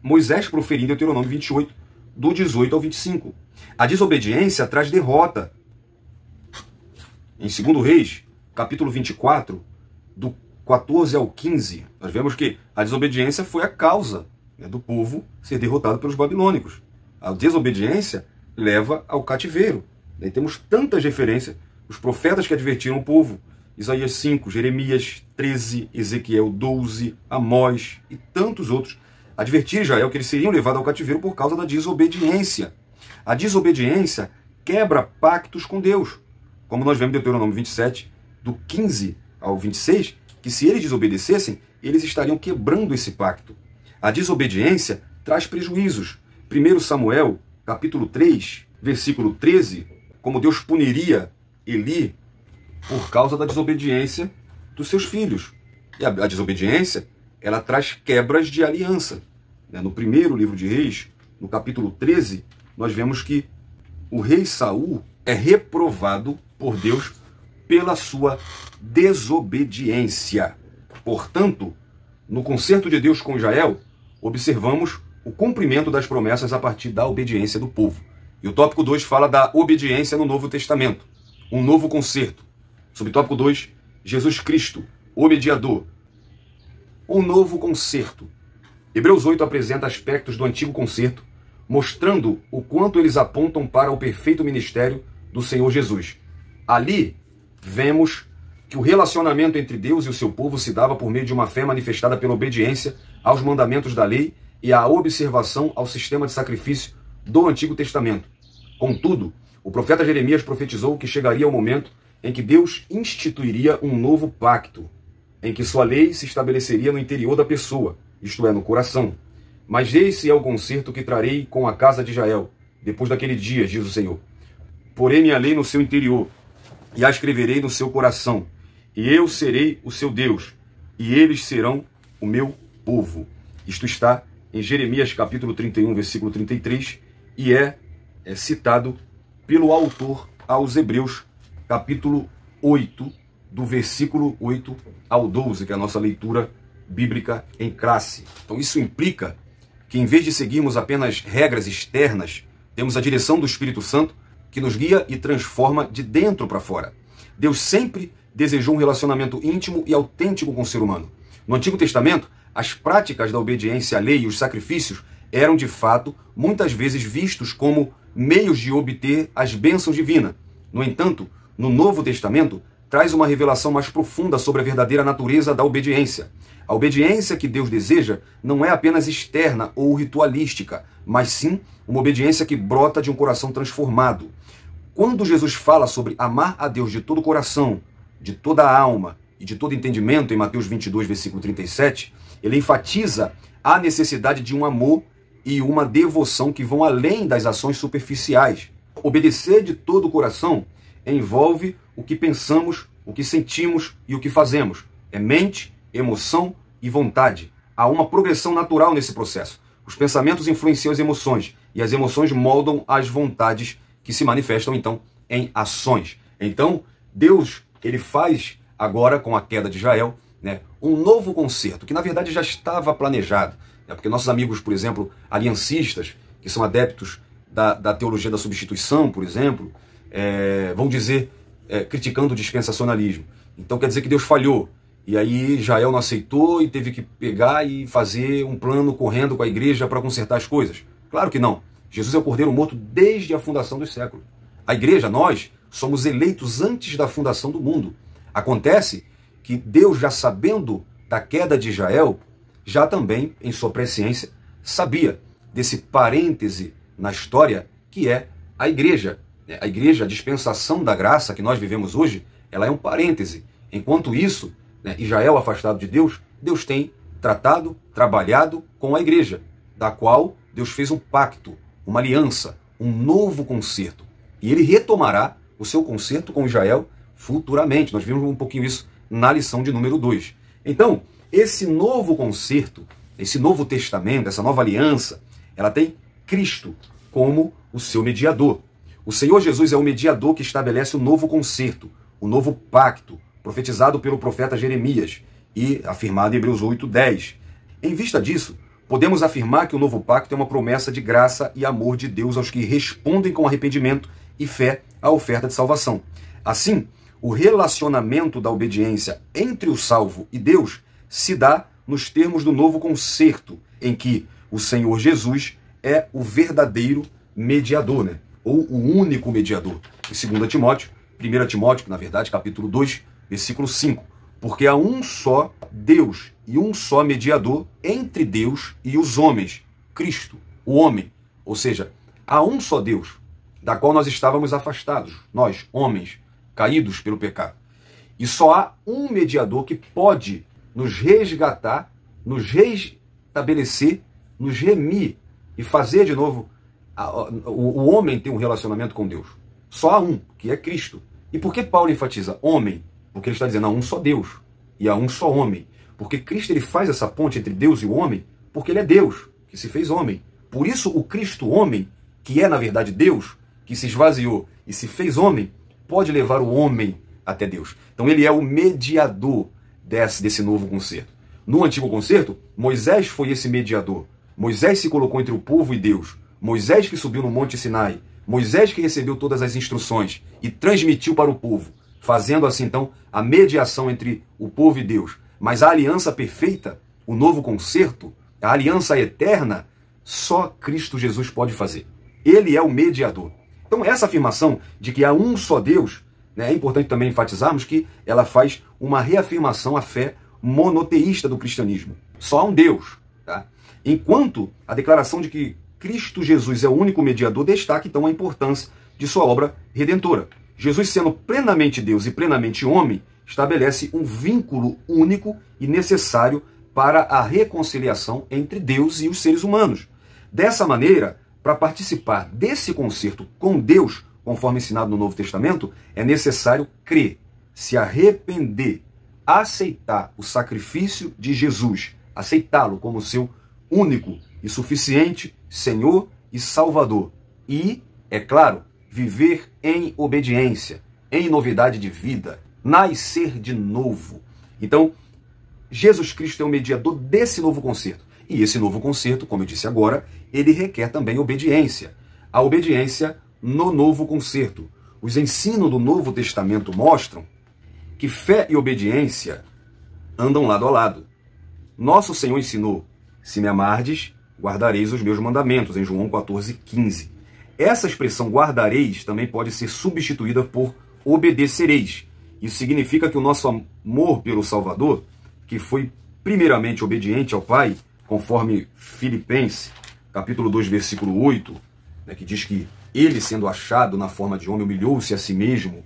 Moisés proferindo em Deuteronômio 28, do 18 ao 25. A desobediência traz derrota. Em 2 Reis, capítulo 24, do 14 ao 15, nós vemos que a desobediência foi a causa, né, do povo ser derrotado pelos babilônicos. A desobediência leva ao cativeiro. Daí temos tantas referências, os profetas que advertiram o povo, Isaías 5, Jeremias 13, Ezequiel 12, Amós e tantos outros, advertir Israel que eles seriam levados ao cativeiro por causa da desobediência. A desobediência quebra pactos com Deus, como nós vemos em Deuteronômio 27, do 15 ao 26, que se eles desobedecessem, eles estariam quebrando esse pacto. A desobediência traz prejuízos. 1 Samuel, capítulo 3, versículo 13, como Deus puniria Eli por causa da desobediência dos seus filhos. E a desobediência, ela traz quebras de aliança. No primeiro livro de Reis, no capítulo 13, nós vemos que o rei Saul é reprovado por Deus pela sua desobediência. Portanto, no concerto de Deus com Israel, observamos o cumprimento das promessas a partir da obediência do povo. E o tópico 2 fala da obediência no Novo Testamento, um novo concerto. Subtópico 2, Jesus Cristo, o mediador. Um novo concerto. Hebreus 8 apresenta aspectos do antigo concerto, mostrando o quanto eles apontam para o perfeito ministério do Senhor Jesus. Ali, vemos que o relacionamento entre Deus e o seu povo se dava por meio de uma fé manifestada pela obediência aos mandamentos da lei e a observação ao sistema de sacrifício do Antigo Testamento. Contudo, o profeta Jeremias profetizou que chegaria o momento em que Deus instituiria um novo pacto, em que sua lei se estabeleceria no interior da pessoa, isto é, no coração. Mas esse é o concerto que trarei com a casa de Israel, depois daquele dia, diz o Senhor. Porei minha lei no seu interior, e a escreverei no seu coração, e eu serei o seu Deus, e eles serão o meu povo. Isto está em Jeremias capítulo 31, versículo 33, e é citado pelo autor aos Hebreus, capítulo 8, do versículo 8 ao 12, que é a nossa leitura bíblica em classe. Então isso implica que, em vez de seguirmos apenas regras externas, temos a direção do Espírito Santo que nos guia e transforma de dentro para fora. Deus sempre desejou um relacionamento íntimo e autêntico com o ser humano. No Antigo Testamento, as práticas da obediência à lei e os sacrifícios eram, de fato, muitas vezes vistos como meios de obter as bênçãos divinas. No entanto, no Novo Testamento, traz uma revelação mais profunda sobre a verdadeira natureza da obediência. A obediência que Deus deseja não é apenas externa ou ritualística, mas sim uma obediência que brota de um coração transformado. Quando Jesus fala sobre amar a Deus de todo o coração, de toda a alma e de todo entendimento, em Mateus 22, versículo 37, ele enfatiza a necessidade de um amor e uma devoção que vão além das ações superficiais. Obedecer de todo o coração envolve o que pensamos, o que sentimos e o que fazemos. É mente, emoção e vontade. Há uma progressão natural nesse processo. Os pensamentos influenciam as emoções e as emoções moldam as vontades que se manifestam, então, em ações. Então, Deus, ele faz agora, com a queda de Israel, um novo concerto, que na verdade já estava planejado. Porque nossos amigos, por exemplo, aliancistas, que são adeptos da teologia da substituição, por exemplo, vão dizer, criticando o dispensacionalismo. Então quer dizer que Deus falhou. E aí Israel não aceitou e teve que pegar e fazer um plano correndo com a igreja para consertar as coisas. Claro que não. Jesus é o Cordeiro morto desde a fundação dos séculos. A igreja, nós, somos eleitos antes da fundação do mundo. Acontece que Deus, já sabendo da queda de Israel, já também, em sua presciência, sabia desse parêntese na história que é a igreja. A igreja, a dispensação da graça que nós vivemos hoje, ela é um parêntese. Enquanto isso, Israel afastado de Deus, Deus tem tratado, trabalhado com a igreja, da qual Deus fez um pacto, uma aliança, um novo concerto. E ele retomará o seu concerto com Israel futuramente. Nós vimos um pouquinho isso na lição de número 2. Então, esse novo concerto, esse novo testamento, essa nova aliança, ela tem Cristo como o seu mediador. O Senhor Jesus é o mediador que estabelece o novo concerto, o novo pacto, profetizado pelo profeta Jeremias e afirmado em Hebreus 8:10. Em vista disso, podemos afirmar que o novo pacto é uma promessa de graça e amor de Deus aos que respondem com arrependimento e fé à oferta de salvação. Assim, o relacionamento da obediência entre o salvo e Deus se dá nos termos do novo concerto, em que o Senhor Jesus é o verdadeiro mediador, ou o único mediador. Em 2 Timóteo, 1 Timóteo, na verdade, capítulo 2, versículo 5. Porque há um só Deus e um só mediador entre Deus e os homens, Cristo, o homem. Ou seja, há um só Deus, da qual nós estávamos afastados, nós, homens, caídos pelo pecado. E só há um mediador que pode nos resgatar, nos restabelecer, nos remir e fazer de novo o homem ter um relacionamento com Deus. Só há um, que é Cristo. E por que Paulo enfatiza homem? Porque ele está dizendo há um só Deus e há um só homem. Porque Cristo, ele faz essa ponte entre Deus e o homem, porque ele é Deus, que se fez homem. Por isso o Cristo homem, que é na verdade Deus, que se esvaziou e se fez homem, pode levar o homem até Deus. Então ele é o mediador desse novo concerto. No antigo concerto, Moisés foi esse mediador. Moisés se colocou entre o povo e Deus. Moisés que subiu no Monte Sinai. Moisés que recebeu todas as instruções e transmitiu para o povo, fazendo assim então a mediação entre o povo e Deus. Mas a aliança perfeita, o novo concerto, a aliança eterna, só Cristo Jesus pode fazer. Ele é o mediador. Então essa afirmação de que há um só Deus, né, é importante também enfatizarmos que ela faz uma reafirmação à fé monoteísta do cristianismo. Só há um Deus. Tá? Enquanto a declaração de que Cristo Jesus é o único mediador destaca então a importância de sua obra redentora. Jesus, sendo plenamente Deus e plenamente homem, estabelece um vínculo único e necessário para a reconciliação entre Deus e os seres humanos. Dessa maneira, para participar desse concerto com Deus, conforme ensinado no Novo Testamento, é necessário crer, se arrepender, aceitar o sacrifício de Jesus, aceitá-lo como seu único e suficiente Senhor e Salvador. E, é claro, viver em obediência, em novidade de vida, nascer de novo. Então, Jesus Cristo é o mediador desse novo concerto. E esse novo concerto, como eu disse agora, ele requer também obediência. A obediência no novo concerto. Os ensinos do Novo Testamento mostram que fé e obediência andam lado a lado. Nosso Senhor ensinou: se me amardes, guardareis os meus mandamentos, em João 14,15. Essa expressão guardareis também pode ser substituída por obedecereis. Isso significa que o nosso amor pelo Salvador, que foi primeiramente obediente ao Pai, conforme Filipenses, capítulo 2, versículo 8, né, que diz que ele, sendo achado na forma de homem, humilhou-se a si mesmo,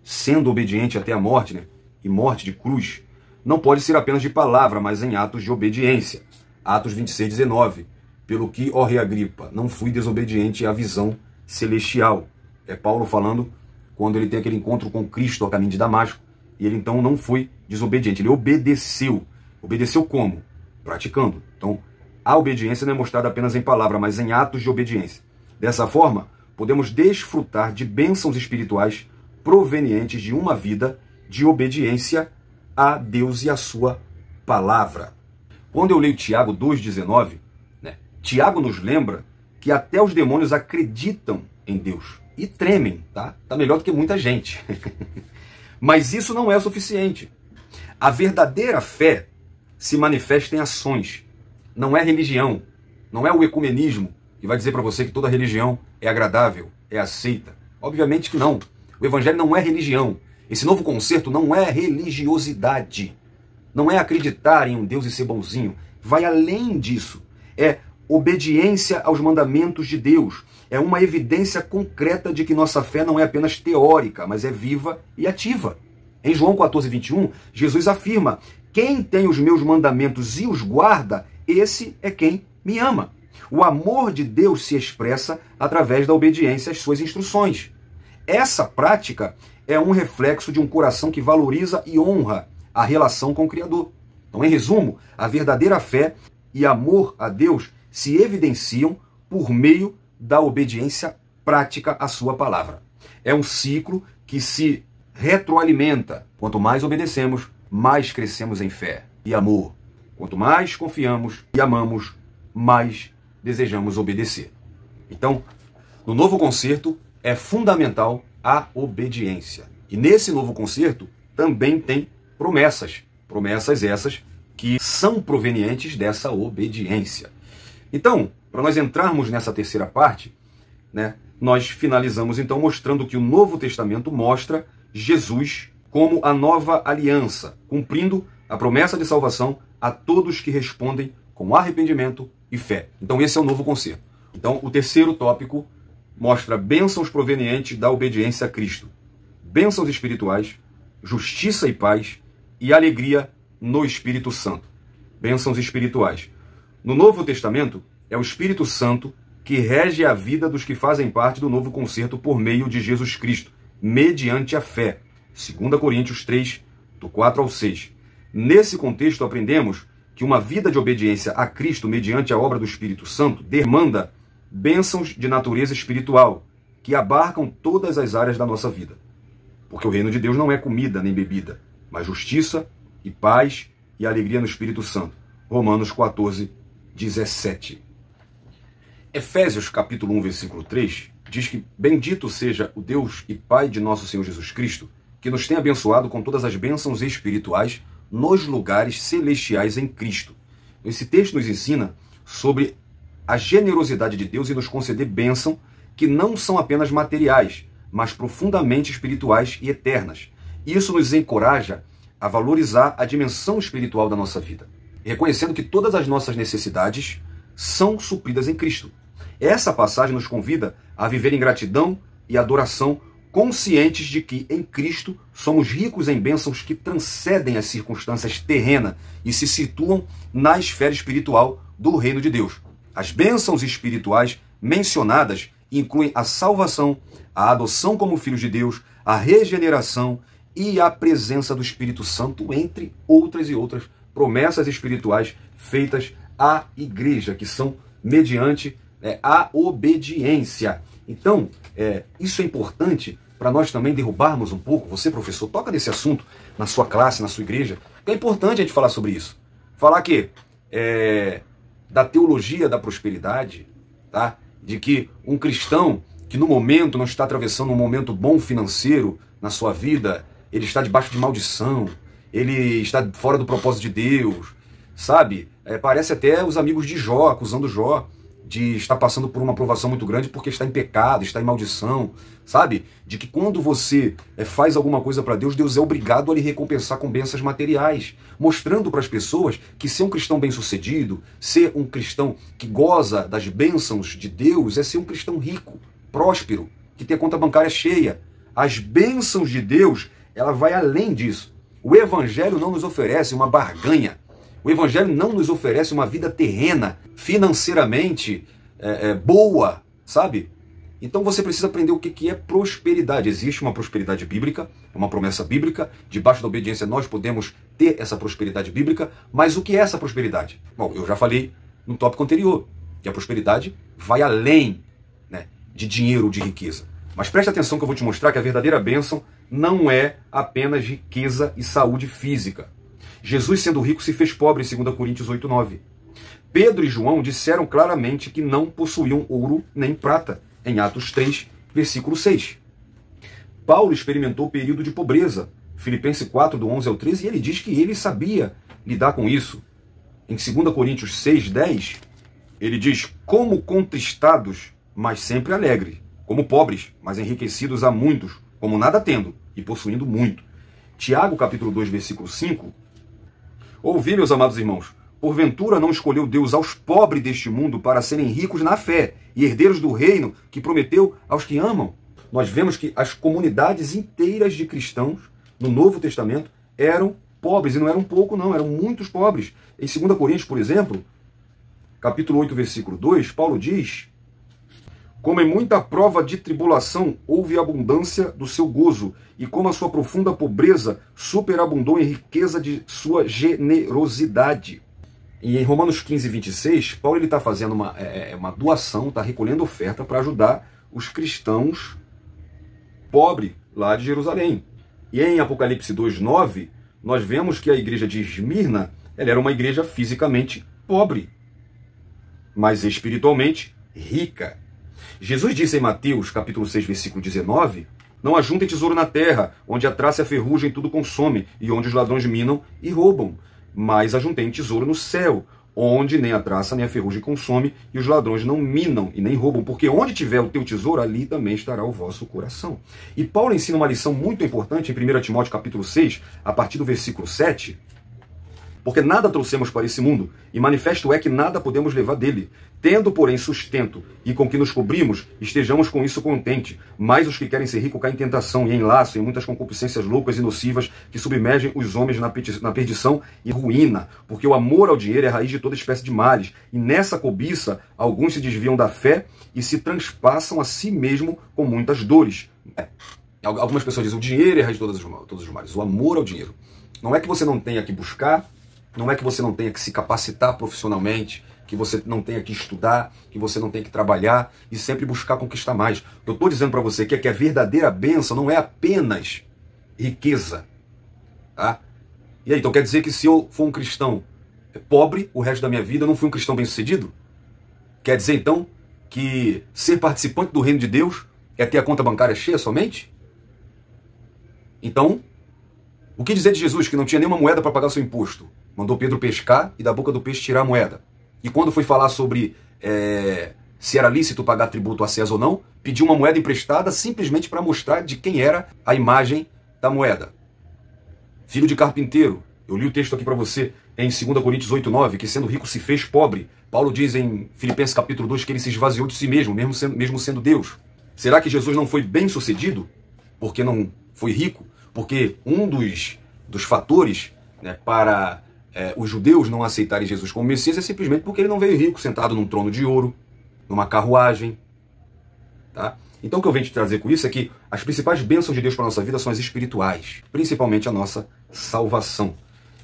sendo obediente até a morte, né, e morte de cruz, não pode ser apenas de palavra, mas em atos de obediência. Atos 26, 19. Pelo que, ó rei Agripa, não fui desobediente à visão celestial. É Paulo falando quando ele tem aquele encontro com Cristo ao caminho de Damasco. E ele então não foi desobediente, ele obedeceu. Obedeceu como? Praticando. Então, a obediência não é mostrada apenas em palavra, mas em atos de obediência. Dessa forma, podemos desfrutar de bênçãos espirituais provenientes de uma vida de obediência a Deus e a sua palavra. Quando eu leio Tiago 2,19, né, Tiago nos lembra que até os demônios acreditam em Deus e tremem, tá? Tá melhor do que muita gente. Mas isso não é o suficiente. A verdadeira fé se manifesta em ações. Não é religião, não é o ecumenismo que vai dizer para você que toda religião é agradável, é aceita. Obviamente que não. O evangelho não é religião. Esse novo concerto não é religiosidade. Não é acreditar em um Deus e ser bonzinho. Vai além disso. É obediência aos mandamentos de Deus. É uma evidência concreta de que nossa fé não é apenas teórica, mas é viva e ativa. Em João 14:21, Jesus afirma: quem tem os meus mandamentos e os guarda, esse é quem me ama. O amor de Deus se expressa através da obediência às suas instruções. Essa prática é um reflexo de um coração que valoriza e honra a relação com o Criador. Então, em resumo, a verdadeira fé e amor a Deus se evidenciam por meio da obediência prática à sua palavra. É um ciclo que se retroalimenta. Quanto mais obedecemos, mais crescemos em fé e amor. Quanto mais confiamos e amamos, mais desejamos obedecer. Então, no novo concerto, é fundamental a obediência. E nesse novo concerto também tem promessas. Promessas essas que são provenientes dessa obediência. Então, para nós entrarmos nessa terceira parte, né, nós finalizamos então mostrando que o Novo Testamento mostra Jesus como a nova aliança, cumprindo a promessa de salvação a todos que respondem com arrependimento e fé. Então esse é o novo concerto. Então o terceiro tópico mostra bênçãos provenientes da obediência a Cristo. Bênçãos espirituais, justiça e paz e alegria no Espírito Santo. Bênçãos espirituais. No Novo Testamento, é o Espírito Santo que rege a vida dos que fazem parte do novo concerto por meio de Jesus Cristo, mediante a fé. 2 Coríntios 3, do 4 ao 6. Nesse contexto, aprendemos que uma vida de obediência a Cristo mediante a obra do Espírito Santo demanda bênçãos de natureza espiritual, que abarcam todas as áreas da nossa vida. Porque o reino de Deus não é comida nem bebida, mas justiça e paz e alegria no Espírito Santo. Romanos 14, 17. Efésios capítulo 1, versículo 3, diz que bendito seja o Deus e Pai de nosso Senhor Jesus Cristo, que nos tem abençoado com todas as bênçãos espirituais nos lugares celestiais em Cristo. Esse texto nos ensina sobre a generosidade de Deus em nos conceder bênção que não são apenas materiais, mas profundamente espirituais e eternas. Isso nos encoraja a valorizar a dimensão espiritual da nossa vida, reconhecendo que todas as nossas necessidades são supridas em Cristo. Essa passagem nos convida a viver em gratidão e adoração, conscientes de que em Cristo somos ricos em bênçãos que transcendem as circunstâncias terrenas e se situam na esfera espiritual do reino de Deus. As bênçãos espirituais mencionadas incluem a salvação, a adoção como filhos de Deus, a regeneração e a presença do Espírito Santo, entre outras e outras promessas espirituais feitas à igreja, que são mediante a obediência. Então, isso é importante para nós também derrubarmos um pouco. Você, professor, toca nesse assunto na sua classe, na sua igreja. É importante a gente falar sobre isso. Falar que da teologia da prosperidade, tá? De que um cristão que no momento não está atravessando um momento bom financeiro na sua vida, ele está debaixo de maldição, ele está fora do propósito de Deus, sabe? Parece até os amigos de Jó, acusando Jó de estar passando por uma provação muito grande porque está em pecado, está em maldição, sabe? De que quando você faz alguma coisa para Deus, Deus é obrigado a lhe recompensar com bênçãos materiais, mostrando para as pessoas que ser um cristão bem-sucedido, ser um cristão que goza das bênçãos de Deus, é ser um cristão rico, próspero, que tem a conta bancária cheia. As bênçãos de Deus, ela vai além disso. O Evangelho não nos oferece uma barganha. O Evangelho não nos oferece uma vida terrena, financeiramente boa, sabe? Então você precisa aprender o que é prosperidade. Existe uma prosperidade bíblica, uma promessa bíblica. Debaixo da obediência nós podemos ter essa prosperidade bíblica. Mas o que é essa prosperidade? Bom, eu já falei no tópico anterior, que a prosperidade vai além, né, de dinheiro ou de riqueza. Mas preste atenção que eu vou te mostrar que a verdadeira bênção não é apenas riqueza e saúde física. Jesus, sendo rico, se fez pobre, em 2 Coríntios 8:9. Pedro e João disseram claramente que não possuíam ouro nem prata, em Atos 3, versículo 6. Paulo experimentou o período de pobreza, Filipenses 4, do 11 ao 13, e ele diz que ele sabia lidar com isso. Em 2 Coríntios 6, 10, ele diz: como contristados, mas sempre alegres, como pobres, mas enriquecidos a muitos, como nada tendo e possuindo muito. Tiago, capítulo 2, versículo 5, ouvi, meus amados irmãos, porventura não escolheu Deus aos pobres deste mundo para serem ricos na fé e herdeiros do reino que prometeu aos que amam? Nós vemos que as comunidades inteiras de cristãos no Novo Testamento eram pobres, e não eram pouco não, eram muitos pobres. Em 2 Coríntios, por exemplo, capítulo 8, versículo 2, Paulo diz: como em muita prova de tribulação houve abundância do seu gozo, e como a sua profunda pobreza superabundou em riqueza de sua generosidade. E em Romanos 15, 26, Paulo está fazendo uma doação, está recolhendo oferta para ajudar os cristãos pobres lá de Jerusalém. E em Apocalipse 2, 9, nós vemos que a igreja de Esmirna, ela era uma igreja fisicamente pobre, mas espiritualmente rica. Jesus disse em Mateus, capítulo 6, versículo 19, não ajuntem tesouro na terra, onde a traça e a ferrugem tudo consome, e onde os ladrões minam e roubam. Mas ajuntem tesouro no céu, onde nem a traça nem a ferrugem consome, e os ladrões não minam e nem roubam, porque onde tiver o teu tesouro, ali também estará o vosso coração. E Paulo ensina uma lição muito importante em 1 Timóteo, capítulo 6, a partir do versículo 7, porque nada trouxemos para esse mundo, e manifesto é que nada podemos levar dele. Tendo, porém, sustento e com que nos cobrimos, estejamos com isso contentes. Mas os que querem ser ricos caem em tentação e em laço, em muitas concupiscências loucas e nocivas, que submergem os homens na perdição e ruína. Porque o amor ao dinheiro é a raiz de toda espécie de males. E nessa cobiça, alguns se desviam da fé e se transpassam a si mesmo com muitas dores. Algumas pessoas dizem, o dinheiro é a raiz de todos os males. O amor ao dinheiro. Não é que você não tenha que buscar, não é que você não tenha que se capacitar profissionalmente, que você não tenha que estudar, que você não tenha que trabalhar e sempre buscar conquistar mais. Eu estou dizendo para você que a verdadeira bênção não é apenas riqueza. Tá? E aí, então quer dizer que se eu for um cristão pobre o resto da minha vida, eu não fui um cristão bem-sucedido? Quer dizer então que ser participante do reino de Deus é ter a conta bancária cheia somente? Então, o que dizer de Jesus que não tinha nenhuma moeda para pagar o seu imposto? Mandou Pedro pescar e da boca do peixe tirar a moeda. E quando foi falar sobre se era lícito pagar tributo a César ou não, pediu uma moeda emprestada simplesmente para mostrar de quem era a imagem da moeda. Filho de carpinteiro. Eu li o texto aqui para você em 2 Coríntios 8:9, que sendo rico se fez pobre. Paulo diz em Filipenses capítulo 2 que ele se esvaziou de si mesmo, mesmo sendo Deus. Será que Jesus não foi bem sucedido porque não foi rico? Porque um dos fatores, né, para os judeus não aceitarem Jesus como Messias é simplesmente porque ele não veio rico, sentado num trono de ouro, numa carruagem. Tá? Então o que eu venho te trazer com isso é que as principais bênçãos de Deus para a nossa vida são as espirituais, principalmente a nossa salvação.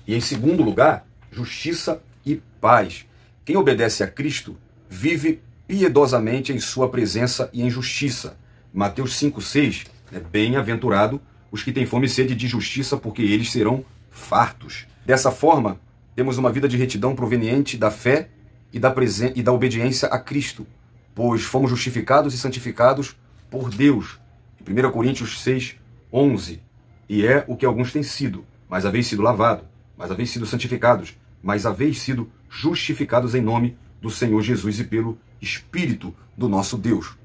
E em segundo lugar, justiça e paz. Quem obedece a Cristo vive piedosamente em sua presença e em justiça. Mateus 5,6, bem-aventurado os que têm fome e sede de justiça, porque eles serão fartos. Dessa forma, temos uma vida de retidão proveniente da fé e da obediência a Cristo, pois fomos justificados e santificados por Deus. Em 1 Coríntios 6:11. E é o que alguns têm sido, mas haveis sido lavado, mas haveis sido santificados, mas haveis sido justificados em nome do Senhor Jesus e pelo Espírito do nosso Deus.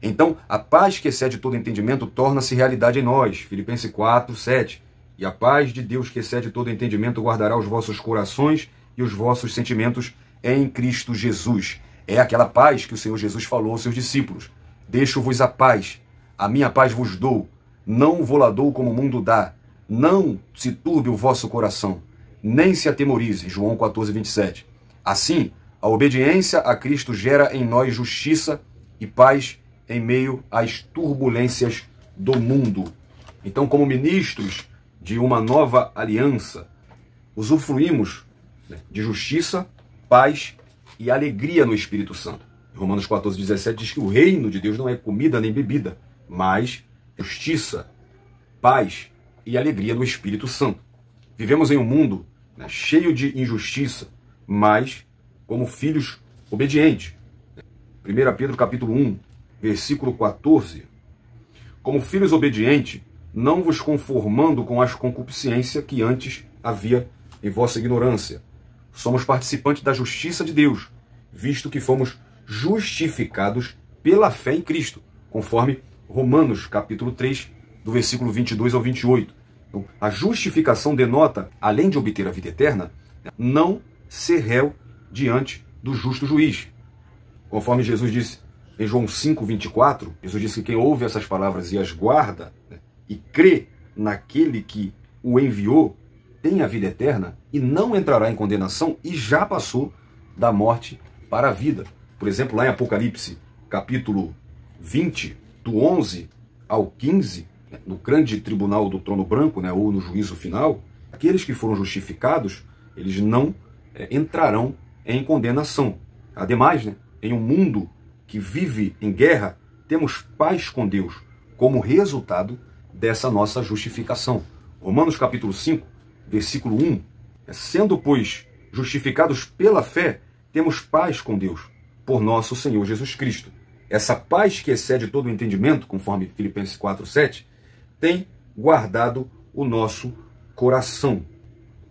Então, a paz que excede todo entendimento torna-se realidade em nós. Filipenses 4:7. E a paz de Deus que excede todo entendimento guardará os vossos corações e os vossos sentimentos em Cristo Jesus. É aquela paz que o Senhor Jesus falou aos seus discípulos. Deixo-vos a paz, a minha paz vos dou. Não vou-la dou como o mundo dá. Não se turbe o vosso coração, nem se atemorize. João 14:27. Assim, a obediência a Cristo gera em nós justiça e paz em meio às turbulências do mundo. Então, como ministros de uma nova aliança, usufruímos de justiça, paz e alegria no Espírito Santo. Romanos 14:17 diz que o reino de Deus não é comida nem bebida, mas justiça, paz e alegria no Espírito Santo. Vivemos em um mundo cheio de injustiça, mas como filhos obedientes. 1 Pedro capítulo 1, versículo 14. Como filhos obedientes, não vos conformando com as concupiscências que antes havia em vossa ignorância. Somos participantes da justiça de Deus, visto que fomos justificados pela fé em Cristo, conforme Romanos capítulo 3, do versículo 22 ao 28. Então, a justificação denota, além de obter a vida eterna, não ser réu diante do justo juiz. Conforme Jesus disse em João 5:24, Jesus disse que quem ouve essas palavras e as guarda, e crê naquele que o enviou, tem a vida eterna e não entrará em condenação e já passou da morte para a vida. Por exemplo, lá em Apocalipse, capítulo 20, do 11 ao 15, no grande tribunal do trono branco, ou no juízo final, aqueles que foram justificados, eles não entrarão em condenação. Ademais, em um mundo que vive em guerra, temos paz com Deus como resultado dessa nossa justificação. Romanos capítulo 5, versículo 1. Sendo, pois, justificados pela fé, temos paz com Deus, por nosso Senhor Jesus Cristo. Essa paz que excede todo o entendimento, conforme Filipenses 4:7, tem guardado o nosso coração,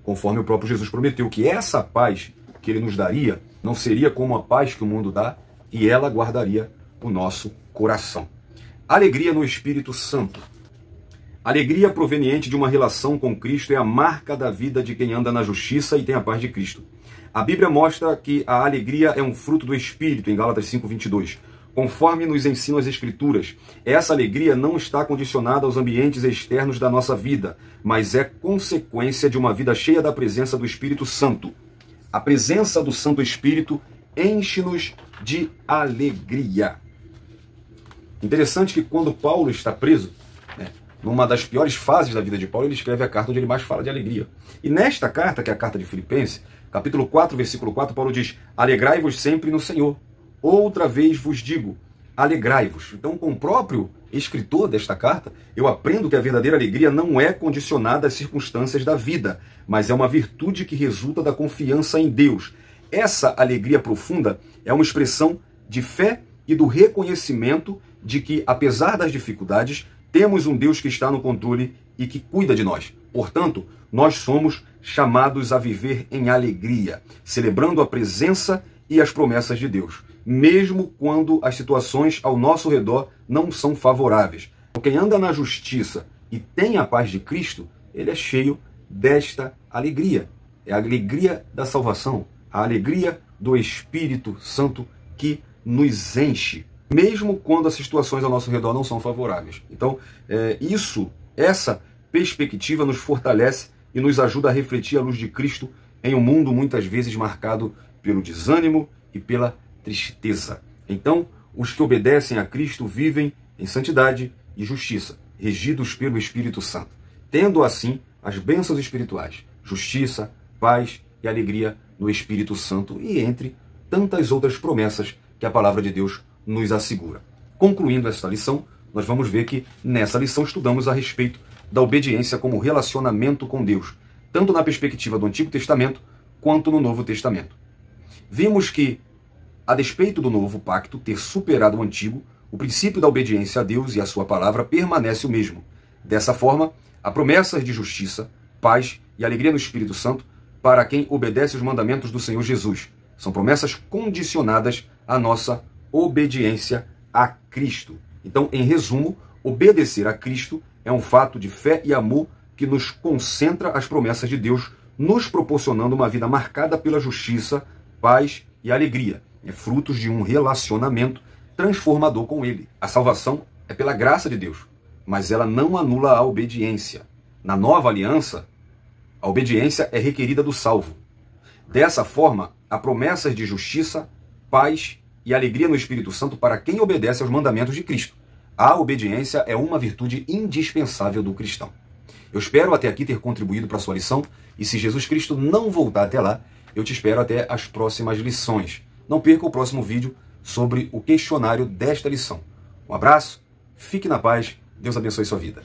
conforme o próprio Jesus prometeu, que essa paz que ele nos daria não seria como a paz que o mundo dá, e ela guardaria o nosso coração. Alegria no Espírito Santo. Alegria proveniente de uma relação com Cristo é a marca da vida de quem anda na justiça e tem a paz de Cristo. A Bíblia mostra que a alegria é um fruto do Espírito, em Gálatas 5:22. Conforme nos ensinam as Escrituras, essa alegria não está condicionada aos ambientes externos da nossa vida, mas é consequência de uma vida cheia da presença do Espírito Santo. A presença do Santo Espírito enche-nos de alegria. Interessante que quando Paulo está preso, numa das piores fases da vida de Paulo, ele escreve a carta onde ele mais fala de alegria. E nesta carta, que é a carta de Filipenses, capítulo 4, versículo 4, Paulo diz: alegrai-vos sempre no Senhor. Outra vez vos digo, alegrai-vos. Então, com o próprio escritor desta carta, eu aprendo que a verdadeira alegria não é condicionada às circunstâncias da vida, mas é uma virtude que resulta da confiança em Deus. Essa alegria profunda é uma expressão de fé e do reconhecimento de que, apesar das dificuldades, temos um Deus que está no controle e que cuida de nós. Portanto, nós somos chamados a viver em alegria, celebrando a presença e as promessas de Deus, mesmo quando as situações ao nosso redor não são favoráveis. Quem anda na justiça e tem a paz de Cristo, ele é cheio desta alegria. É a alegria da salvação, a alegria do Espírito Santo que nos enche, mesmo quando as situações ao nosso redor não são favoráveis. Então, essa perspectiva nos fortalece e nos ajuda a refletir a luz de Cristo em um mundo muitas vezes marcado pelo desânimo e pela tristeza. Então, os que obedecem a Cristo vivem em santidade e justiça, regidos pelo Espírito Santo, tendo assim as bênçãos espirituais, justiça, paz e alegria no Espírito Santo e entre tantas outras promessas que a palavra de Deus nos assegura. Concluindo esta lição, nós vamos ver que nessa lição estudamos a respeito da obediência como relacionamento com Deus, tanto na perspectiva do Antigo Testamento quanto no Novo Testamento. Vimos que, a despeito do Novo Pacto ter superado o Antigo, o princípio da obediência a Deus e a sua palavra permanece o mesmo. Dessa forma, há promessas de justiça, paz e alegria no Espírito Santo para quem obedece os mandamentos do Senhor Jesus. São promessas condicionadas à nossa obediência a Cristo. Então, em resumo, obedecer a Cristo é um fato de fé e amor que nos concentra as promessas de Deus, nos proporcionando uma vida marcada pela justiça, paz e alegria. É frutos de um relacionamento transformador com Ele. A salvação é pela graça de Deus, mas ela não anula a obediência. Na nova aliança, a obediência é requerida do salvo. Dessa forma, há promessas de justiça, paz e alegria no Espírito Santo para quem obedece aos mandamentos de Cristo. A obediência é uma virtude indispensável do cristão. Eu espero até aqui ter contribuído para a sua lição, e se Jesus Cristo não voltar até lá, eu te espero até as próximas lições. Não perca o próximo vídeo sobre o questionário desta lição. Um abraço, fique na paz, Deus abençoe sua vida.